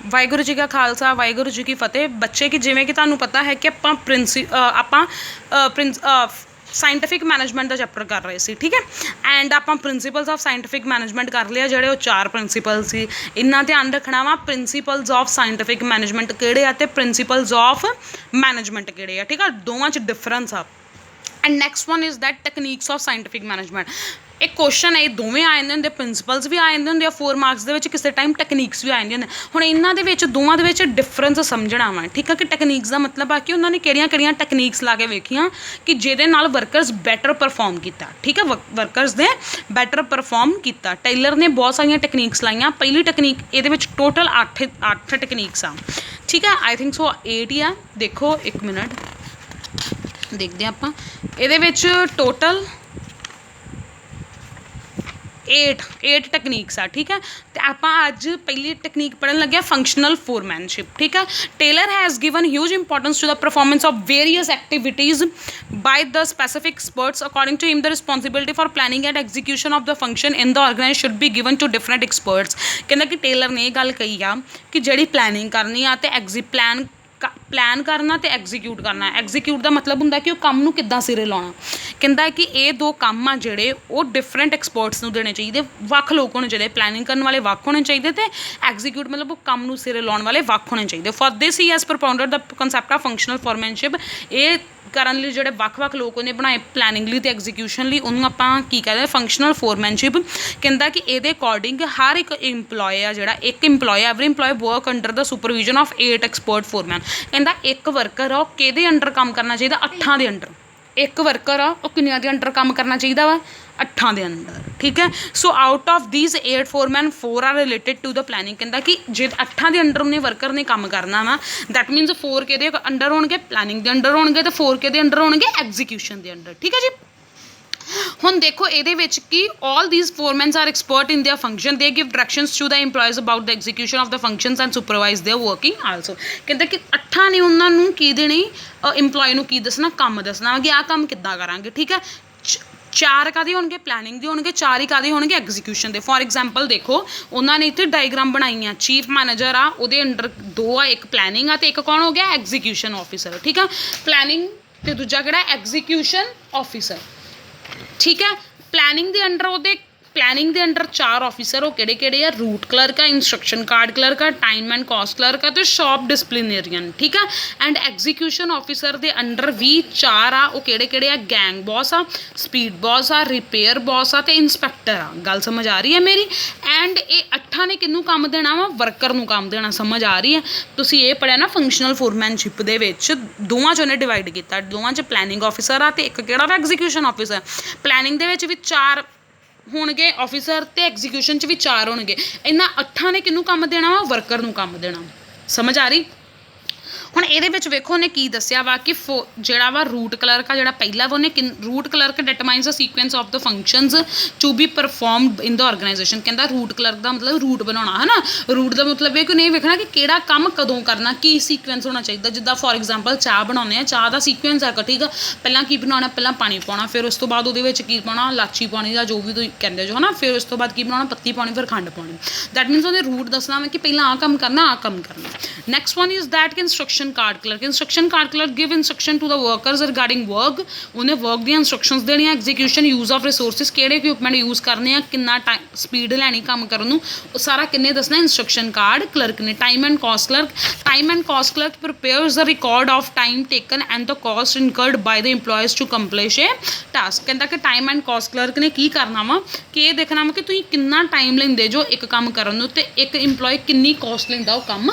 ਵਾਹਿਗੁਰੂ ਜੀ ਕਾ ਖਾਲਸਾ ਵਾਹਿਗੁਰੂ ਜੀ ਕੀ ਫਤਿਹ। ਬੱਚੇ ਕਿ ਜਿਵੇਂ ਕਿ ਤੁਹਾਨੂੰ ਪਤਾ ਹੈ ਕਿ ਆਪਾਂ ਸਾਇੰਟੀਫਿਕ ਮੈਨੇਜਮੈਂਟ ਦਾ ਚੈਪਟਰ ਕਰ ਰਹੇ ਸੀ, ਠੀਕ ਹੈ। ਐਂਡ ਆਪਾਂ ਪ੍ਰਿੰਸੀਪਲਸ ਆਫ ਸਾਇੰਟੀਫਿਕ ਮੈਨੇਜਮੈਂਟ ਕਰ ਲਿਆ, ਜਿਹੜੇ ਉਹ 4 ਪ੍ਰਿੰਸੀਪਲ ਸੀ। ਇੰਨਾ ਧਿਆਨ ਰੱਖਣਾ ਵਾ ਪ੍ਰਿੰਸੀਪਲਸ ਆਫ ਸਾਇੰਟੀਫਿਕ ਮੈਨੇਜਮੈਂਟ ਕਿਹੜੇ ਆ ਅਤੇ ਪ੍ਰਿੰਸੀਪਲਸ ਆਫ ਮੈਨੇਜਮੈਂਟ ਕਿਹੜੇ ਆ, ਠੀਕ ਆ। ਦੋਵਾਂ 'ਚ ਡਿਫਰੈਂਸ ਆ। And next one is that techniques of scientific management. ਇਹ ਕੁਐਸਚਨ ਇਹ ਦੋਵੇਂ ਆ ਜਾਂਦੇ ਹੁੰਦੇ, ਪ੍ਰਿੰਸੀਪਲਸ ਵੀ ਆ ਜਾਂਦੇ ਹੁੰਦੇ ਆ 4 ਮਾਰਕਸ ਦੇ ਵਿੱਚ, ਕਿਸੇ ਟਾਈਮ ਟੈਕਨੀਕਸ ਵੀ ਆ ਜਾਂਦੀਆਂ ਹੁੰਦੀਆਂ। ਹੁਣ ਇਹਨਾਂ ਦੇ ਵਿੱਚ ਦੋਵਾਂ ਦੇ ਵਿੱਚ ਡਿਫਰੈਂਸ ਸਮਝਣਾ ਵਾ, ਠੀਕ ਆ। ਕਿ ਟੈਕਨੀਕਸ ਦਾ ਮਤਲਬ ਆ ਕਿ ਉਹਨਾਂ ਨੇ ਕਿਹੜੀਆਂ ਟੈਕਨੀਕਸ ਲਾ ਕੇ ਵੇਖੀਆਂ ਕਿ ਜਿਹਦੇ ਨਾਲ ਵਰਕਰਸ ਬੈਟਰ ਪਰਫਾਰਮ ਕੀਤਾ, ਠੀਕ ਆ। ਵਰਕਰਸ ਦੇ ਬੈਟਰ ਪਰਫਾਰਮ ਕੀਤਾ। ਟੇਲਰ ਨੇ ਬਹੁਤ ਸਾਰੀਆਂ ਟੈਕਨੀਕਸ ਲਾਈਆਂ। ਪਹਿਲੀ ਟੈਕਨੀਕ ਇਹਦੇ ਵਿੱਚ ਟੋਟਲ 8 ਟੈਕਨੀਕਸ ਆ, ਠੀਕ ਆ। ਆਈ ਥਿੰਕ ਸੋ 8 ਹੀ ਆ। ਦੇਖੋ 1 ਮਿੰਟ ਦੇਖਦੇ ਹਾਂ ਆਪਾਂ। ਇਹਦੇ ਵਿੱਚ ਟੋਟਲ 8 ਟੈਕਨੀਕਸ ਆ, ਠੀਕ ਹੈ। ਅਤੇ ਆਪਾਂ ਅੱਜ ਪਹਿਲੀ ਟੈਕਨੀਕ ਪੜ੍ਹਨ ਲੱਗੇ ਹਾਂ ਫੰਕਸ਼ਨਲ ਫੋਰਮੈਨਸ਼ਿਪ, ਠੀਕ ਆ। Taylor has given huge importance to the performance of various activities by the specific experts. According to him the responsibility for planning and execution of the function in the organise should be given to different experts. ਕਹਿੰਦਾ ਕਿ tailor ਨੇ ਇਹ ਗੱਲ ਕਹੀ ਆ ਕਿ ਜਿਹੜੀ planning ਕਰਨੀ ਆ ਅਤੇ ਪਲਾਨ ਕਰਨਾ ਅਤੇ ਐਗਜ਼ੀਕਿਊਟ ਕਰਨਾ। ਐਗਜ਼ੀਕਿਊਟ ਦਾ ਮਤਲਬ ਹੁੰਦਾ ਕਿ ਉਹ ਕੰਮ ਨੂੰ ਕਿੱਦਾਂ ਸਿਰੇ ਲਾਉਣਾ। ਕਹਿੰਦਾ ਕਿ ਇਹ 2 ਕੰਮ ਆ ਜਿਹੜੇ ਉਹ ਡਿਫਰੈਂਟ ਐਕਸਪਰਟਸ ਨੂੰ ਦੇਣੇ ਚਾਹੀਦੇ, ਵੱਖ ਲੋਕ ਹੋਣੇ ਚਾਹੀਦੇ। ਪਲੈਨਿੰਗ ਕਰਨ ਵਾਲੇ ਵੱਖ ਹੋਣੇ ਚਾਹੀਦੇ ਅਤੇ ਐਗਜ਼ੀਕਿਊਟ ਮਤਲਬ ਉਹ ਕੰਮ ਨੂੰ ਸਿਰੇ ਲਾਉਣ ਵਾਲੇ ਵੱਖ ਹੋਣੇ ਚਾਹੀਦੇ। For this he has propounded the concept of functional foremanship. ਇਹ ਕਰਨ ਲਈ ਜਿਹੜੇ ਵੱਖ ਲੋਕ ਉਹਨੇ ਬਣਾਏ ਪਲੈਨਿੰਗ ਲਈ ਅਤੇ ਐਗਜ਼ੀਕਿਊਸ਼ਨ ਲਈ, ਉਹਨੂੰ ਆਪਾਂ ਕੀ ਕਹਿੰਦੇ ਫੰਕਸ਼ਨਲ ਫੋਰਮੈਨਸ਼ਿਪ। ਕਹਿੰਦਾ ਕਿ ਇਹਦੇ ਅਕੋਰਡਿੰਗ ਹਰ ਇੱਕ ਇੰਪਲੋਏ ਆ ਜਿਹੜਾ every employee work under the supervision of 8 expert foreman. ਕਹਿੰਦਾ ਇੱਕ ਵਰਕਰ ਆ ਉਹ ਕਿਹਦੇ ਅੰਡਰ ਕੰਮ ਕਰਨਾ ਚਾਹੀਦਾ? 8 ਦੇ ਅੰਡਰ। ਇੱਕ ਵਰਕਰ ਆ ਉਹ ਕਿੰਨਿਆਂ ਦੇ ਅੰਡਰ ਕੰਮ ਕਰਨਾ ਚਾਹੀਦਾ ਵਾ? 8 ਦੇ ਅੰਡਰ, ਠੀਕ ਹੈ। So out of these 8 foreman 4 are related to the planning. ਕਹਿੰਦਾ ਕਿ ਜੇ 8 ਦੇ ਅੰਡਰ ਉਹਨੇ ਵਰਕਰ ਨੇ ਕੰਮ ਕਰਨਾ ਵਾ, ਦੈਟ ਮੀਨਸ 4 ਕਿਹਦੇ ਅੰਡਰ ਹੋਣਗੇ? ਪਲੈਨਿੰਗ ਦੇ ਅੰਡਰ ਹੋਣਗੇ, ਅਤੇ 4 ਕਿਹਦੇ ਅੰਡਰ ਹੋਣਗੇ? ਐਗਜ਼ੀਕਿਊਸ਼ਨ ਦੇ ਅੰਡਰ, ਠੀਕ ਹੈ ਜੀ। ਹੁਣ ਦੇਖੋ ਇਹਦੇ ਵਿੱਚ ਕਿ all these foremen are expert in their function. They give directions to the employees about the execution of the functions and supervise their working also. ਕਹਿੰਦਾ ਕਿ 8 ਨੇ ਉਹਨਾਂ ਨੂੰ ਕੀ ਦੇਣੀ, ਇੰਪਲੋਏ ਨੂੰ ਕੀ ਦੱਸਣਾ? ਕੰਮ ਦੱਸਣਾ ਕਿ ਆਹ ਕੰਮ ਕਿੱਦਾਂ ਕਰਾਂਗੇ, ਠੀਕ ਹੈ। 4 ਕਾਹਦੇ ਹੋਣਗੇ? ਪਲੈਨਿੰਗ ਦੇ ਹੋਣਗੇ। 4 ਹੀ ਕਾਹਦੇ ਹੋਣਗੇ? ਐਗਜ਼ੀਕਿਊਸ਼ਨ ਦੇ। ਫੋਰ ਐਗਜ਼ਾਮਪਲ ਦੇਖੋ ਉਹਨਾਂ ਨੇ ਇੱਥੇ ਡਾਇਗਰਾਮ ਬਣਾਈ ਆ। ਚੀਫ ਮੈਨੇਜਰ ਆ, ਉਹਦੇ ਅੰਡਰ 2 ਆ, ਇੱਕ ਪਲੈਨਿੰਗ ਆ ਅਤੇ ਇੱਕ ਕੌਣ ਹੋ ਗਿਆ? ਐਗਜ਼ੀਕਿਊਸ਼ਨ ਆਫਿਸਰ, ਠੀਕ ਆ। ਪਲੈਨਿੰਗ ਅਤੇ ਦੂਜਾ ਕਿਹੜਾ? ਐਗਜ਼ੀਕਿਊਸ਼ਨ ਆਫਿਸਰ, ਠੀਕ ਹੈ। ਪਲੈਨਿੰਗ ਦੇ ਅੰਡਰ 4 ਆਫਿਸਰ, ਉਹ ਕਿਹੜੇ ਆ? ਰੂਟ ਕਲਰਕ ਆ, ਇੰਸਟਰਕਸ਼ਨ ਕਾਰਡ ਕਲਰਕ ਆ, ਟਾਈਮ ਐਂਡ ਕਾਸਟ ਕਲਰਕ ਆ ਅਤੇ ਸ਼ਾਪ ਡਿਸਪਲਿਨੇਰੀਅਨ, ਠੀਕ ਆ। ਐਂਡ ਐਗਜ਼ੀਕਿਊਸ਼ਨ ਆਫਿਸਰ ਦੇ ਅੰਡਰ ਵੀ 4 ਆ, ਉਹ ਕਿਹੜੇ ਆ? ਗੈਂਗ ਬੌਸ ਆ, ਸਪੀਡ ਬੌਸ ਆ, ਰਿਪੇਅਰ ਬੌਸ ਆ ਅਤੇ ਇੰਸਪੈਕਟਰ ਆ। ਗੱਲ ਸਮਝ ਆ ਰਹੀ ਹੈ ਮੇਰੀ? ਐਂਡ ਇਹ 8 ਨੇ ਕਿਹਨੂੰ ਕੰਮ ਦੇਣਾ ਵਾ? ਵਰਕਰ ਨੂੰ ਕੰਮ ਦੇਣਾ। ਸਮਝ ਆ ਰਹੀ ਹੈ? ਤੁਸੀਂ ਇਹ ਪੜ੍ਹਿਆ ਨਾ ਫੰਕਸ਼ਨਲ ਫੋਰਮੈਨਸ਼ਿਪ ਦੇ ਵਿੱਚ ਦੋਵਾਂ 'ਚ ਉਹਨੇ ਡਿਵਾਈਡ ਕੀਤਾ। ਦੋਵਾਂ 'ਚ ਪਲੈਨਿੰਗ ਆਫਿਸਰ ਆ ਅਤੇ ਇੱਕ ਕਿਹੜਾ ਵਾ? Execution officer. ਪਲੈਨਿੰਗ ਦੇ ਵਿੱਚ ਵੀ 4 ਹੋਣਗੇ ਆਫਿਸਰ ਅਤੇ ਐਗਜ਼ੀਕਿਊਸ਼ਨ 'ਚ ਵੀ 4 ਹੋਣਗੇ। ਇਹਨਾਂ 8 ਨੇ ਕਿਹਨੂੰ ਕੰਮ ਦੇਣਾ ਵਾ? ਵਰਕਰ ਨੂੰ ਕੰਮ ਦੇਣਾ। ਸਮਝ ਆ ਰਹੀ? ਹੁਣ ਇਹਦੇ ਵਿੱਚ ਵੇਖੋ ਉਹਨੇ ਕੀ ਦੱਸਿਆ ਵਾ ਕਿ ਜਿਹੜਾ ਵਾ ਰੂਟ ਕਲਰਕ ਆ, ਜਿਹੜਾ ਪਹਿਲਾ ਵਾ, ਉਹਨੇ route clerk determines the sequence of the functions to be performed in the organisation. ਕਹਿੰਦਾ ਰੂਟ ਕਲਰਕ ਦਾ ਮਤਲਬ ਰੂਟ ਬਣਾਉਣਾ ਹੈ ਨਾ। ਰੂਟ ਦਾ ਮਤਲਬ ਇਹ ਕਿ ਉਹਨੇ ਵੇਖਣਾ ਕਿ ਕਿਹੜਾ ਕੰਮ ਕਦੋਂ ਕਰਨਾ, ਕੀ ਸੀਕੁਐਂਸ ਹੋਣਾ ਚਾਹੀਦਾ। ਜਿੱਦਾਂ ਫੋਰ ਐਗਜ਼ਾਮਪਲ ਚਾਹ ਬਣਾਉਂਦੇ ਆ, ਚਾਹ ਦਾ ਸੀਕੁਐਂਸ ਹੈਗਾ, ਠੀਕ ਆ। ਪਹਿਲਾਂ ਕੀ ਬਣਾਉਣਾ? ਪਹਿਲਾਂ ਪਾਣੀ ਪਾਉਣਾ, ਫਿਰ ਉਸ ਤੋਂ ਬਾਅਦ ਉਹਦੇ ਵਿੱਚ ਕੀ ਪਾਉਣਾ? ਇਲਾਚੀ ਪਾਉਣੀ ਜਾਂ ਜੋ ਵੀ ਤੁਸੀਂ ਕਹਿੰਦੇ ਜੋ ਹੈ ਨਾ। ਫਿਰ ਉਸ ਤੋਂ ਬਾਅਦ ਕੀ ਬਣਾਉਣਾ? ਪੱਤੀ ਪਾਉਣੀ, ਫਿਰ ਖੰਡ ਪਾਉਣੀ। ਦੈਟ ਮੀਨਸ ਉਹਨੇ ਰੂਟ ਦੱਸਣਾ ਵਾ ਕਿ ਪਹਿਲਾਂ ਆਹ ਕੰਮ ਕਰਨਾ, ਆਹ ਕੰਮ ਕਰਨਾ। ਨੈਕਸਟ ਵਨ ਇਜ਼ ਦੈਟ ਕਿ instruction card clerk. Instruction card clerk give instruction to the workers regarding work. ਉਹਨੇ ਵਰਕ ਦੀਆਂ ਇੰਸਟਰਕਸ਼ਨਸ ਦੇਣੀਆਂ। ਐਗਜ਼ੀਕਿਊਸ਼ਨ ਯੂਜ਼ ਆਫ ਰਿਸੋਰਸਿਸ, ਕਿਹੜੇ ਇਕਵਿਪਮੈਂਟ ਯੂਜ਼ ਕਰਨੇ ਆ, ਕਿੰਨਾ ਟਾਈਮ ਸਪੀਡ ਲੈਣੀ ਕੰਮ ਕਰਨ ਨੂੰ, ਉਹ ਸਾਰਾ ਕਿੰਨੇ ਦੱਸਣਾ? ਇੰਸਟਰਕਸ਼ਨ ਕਾਰਡ ਕਲਰਕ ਨੇ। Time and cost clerk prepares the record of time taken and the cost incurred by the employees to accomplish a task. ਕਹਿੰਦਾ ਕਿ ਟਾਈਮ ਐਂਡ ਕਾਸਟ ਕਲਰਕ ਨੇ ਕੀ ਕਰਨਾ ਵਾ ਕਿ ਇਹ ਦੇਖਣਾ ਵਾ ਕਿ ਤੁਸੀਂ ਕਿੰਨਾ ਟਾਈਮ ਲੈਂਦੇ ਜੋ ਇੱਕ ਕੰਮ ਕਰਨ ਨੂੰ, ਅਤੇ ਇੱਕ ਇੰਪਲੋਏ ਕਿੰਨੀ ਕਾਸਟ ਲੈਂਦਾ ਉਹ ਕੰਮ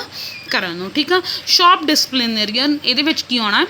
ਕਰਨ ਨੂੰ, ਠੀਕ ਆ। ਸ਼ਾਪ ਡਿਸਪਲਿਨੇਰੀਅਨ, ਇਹਦੇ ਵਿੱਚ ਕੀ ਆਉਣਾ?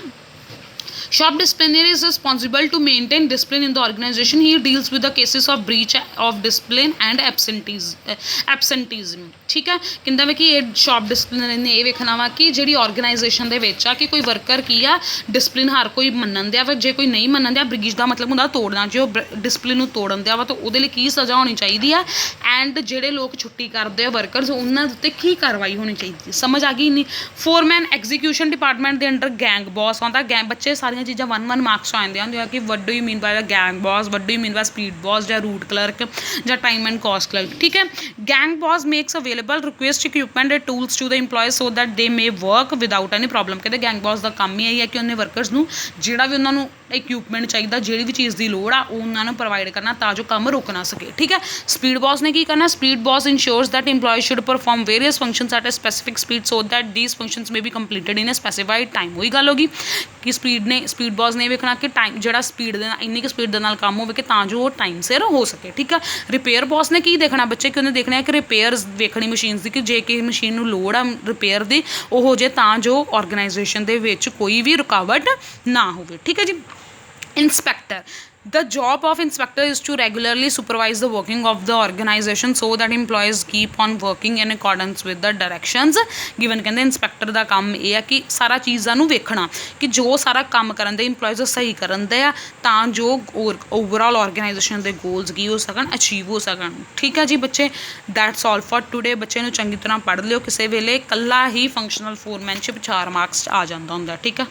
Shop disciplinary is responsible to maintain discipline in the organization. He deals with the cases of breach of discipline and absenteeism. ਠੀਕ ਹੈ। ਕਹਿੰਦਾ ਵਾ ਕਿ ਇਹ ਸ਼ਾਪ ਡਿਸਪਲਿਨਰੀ ਨੇ ਇਹ ਵੇਖਣਾ ਵਾ ਕਿ ਜਿਹੜੀ ਆਰਗੇਨਾਈਜੇਸ਼ਨ ਦੇ ਵਿੱਚ ਆ ਕਿ ਕੋਈ ਵਰਕਰ ਕੀ ਆ ਡਿਸਪਲਿਨ ਹਰ ਕੋਈ ਮੰਨਣ ਦਿਆ ਵਾ, ਜੇ ਕੋਈ ਨਹੀਂ ਮੰਨਣ ਦਿਆ ਬ੍ਰੀਚ ਦਾ ਮਤਲਬ ਹੁੰਦਾ ਤੋੜਨਾ। ਜੇ ਉਹ ਡਿਸਪਲਿਨ ਨੂੰ ਤੋੜਨ ਦਿਆ ਵਾ ਤਾਂ ਉਹਦੇ ਲਈ ਕੀ ਸਜ਼ਾ ਹੋਣੀ ਚਾਹੀਦੀ ਆ। ਐਂਡ ਜਿਹੜੇ ਲੋਕ ਛੁੱਟੀ ਕਰਦੇ ਆ ਵਰਕਰਸ, ਉਹਨਾਂ ਦੇ ਉੱਤੇ ਕੀ ਕਾਰਵਾਈ ਹੋਣੀ ਚਾਹੀਦੀ। ਸਮਝ ਆ ਗਈ ਨਹੀਂ? ਫੋਰਮੈਨ ਐਗਜ਼ੀਕਿਊਸ਼ਨ ਡਿਪਾਰਟਮੈਂਟ ਦੇ ਅੰਡਰ ਗੈਂਗ ਬੌਸ ਆਉਂਦਾ। ਬੱਚੇ ਸਾਰੀਆਂ ਸਾਰੀਆਂ ਚੀਜ਼ਾਂ 1 ਮਾਰਕਸ ਆ ਜਾਂਦੀਆਂ ਹੁੰਦੀਆਂ ਕਿ what do you mean by gang boss, what do you mean by speed boss ਜਾਂ ਰੂਟ ਕਲਰਕ ਜਾਂ ਟਾਈਮ ਐਂਡ ਕਾਸਟ ਕਲਰਕ, ਠੀਕ ਹੈ। Gang boss makes available request equipment and tools to the employees so that they may work without any problem. ਕਹਿੰਦੇ gang boss ਦਾ ਕੰਮ ਹੀ ਇਹੀ ਹੈ ਕਿ ਉਹਨੇ ਵਰਕਰਸ ਨੂੰ ਜਿਹੜਾ ਵੀ ਉਹਨਾਂ ਨੂੰ ਇਕਵਿਪਮੈਂਟ ਚਾਹੀਦਾ, ਜਿਹੜੀ ਵੀ ਚੀਜ਼ ਦੀ ਲੋੜ ਆ ਉਹ ਉਹਨਾਂ ਨੂੰ ਪ੍ਰੋਵਾਈਡ ਕਰਨਾ ਤਾਂ ਜੋ ਕੰਮ ਰੁਕ ਨਾ ਸਕੇ, ਠੀਕ ਹੈ। ਸਪੀਡ ਬੌਸ ਨੇ ਕੀ ਕਰਨਾ, speed boss ensures that employees should perform various functions at a specific speed so that these functions may be completed in a specified time. ਉਹੀ ਗੱਲ ਹੋ ਗਈ ਕਿ ਸਪੀਡ ਬੌਸ ਨੇ ਵੇਖਣਾ ਕਿ ਟਾਈਮ ਜਿਹੜਾ ਸਪੀਡ ਦੇ ਨਾਲ ਇੰਨੀ ਕੁ ਸਪੀਡ ਦੇ ਨਾਲ ਕੰਮ ਹੋਵੇ ਕਿ ਤਾਂ ਜੋ ਉਹ ਟਾਈਮ ਸਿਰ ਹੋ ਸਕੇ, ਠੀਕ ਆ। ਰਿਪੇਅਰ ਬੌਸ ਨੇ ਕੀ ਦੇਖਣਾ ਬੱਚੇ, ਕਿ ਉਹਨੇ ਦੇਖਣਾ ਕਿ ਰਿਪੇਅਰਸ ਵੇਖਣੀ ਮਸ਼ੀਨਸ ਦੀ, ਕਿ ਜੇ ਕਿਸੇ ਮਸ਼ੀਨ ਨੂੰ ਲੋੜ ਆ ਰਿਪੇਅਰ ਦੀ ਉਹ ਹੋ ਜੇ ਤਾਂ ਜੋ ਆਰਗੇਨਾਈਜੇਸ਼ਨ ਦੇ ਵਿੱਚ ਕੋਈ ਵੀ ਰੁਕਾਵਟ ਨਾ ਹੋਵੇ, ਠੀਕ ਹੈ ਜੀ। Inspector, the job of inspector is to regularly supervise the working of the organization so that employees keep on working in accordance with the directions given। ਕਹਿੰਦੇ ਇੰਸਪੈਕਟਰ ਦਾ ਕੰਮ ਇਹ ਆ ਕਿ ਸਾਰਾ ਚੀਜ਼ਾਂ ਨੂੰ ਵੇਖਣਾ ਕਿ ਜੋ ਸਾਰਾ ਕੰਮ ਕਰਨ ਦੇ ਇੰਪਲੋਇਜ਼ ਸਹੀ ਕਰਨ ਦੇ ਆ ਤਾਂ ਜੋ ਓਵਰਆਲ ਆਰਗੇਨਾਈਜੇਸ਼ਨ ਦੇ ਗੋਲਸ ਕੀ ਹੋ ਸਕਣ, ਅਚੀਵ ਹੋ ਸਕਣ, ਠੀਕ ਹੈ ਜੀ ਬੱਚੇ। That's all for today. ਬੱਚੇ ਨੂੰ ਚੰਗੀ ਤਰ੍ਹਾਂ ਪੜ੍ਹ ਲਿਓ, ਕਿਸੇ ਵੇਲੇ ਇਕੱਲਾ ਹੀ ਫੰਕਸ਼ਨਲ ਫੋਰਮੈਨਸ਼ਿਪ 4 ਮਾਰਕਸ 'ਚ ਆ ਜਾਂਦਾ ਹੁੰਦਾ, ਠੀਕ ਆ।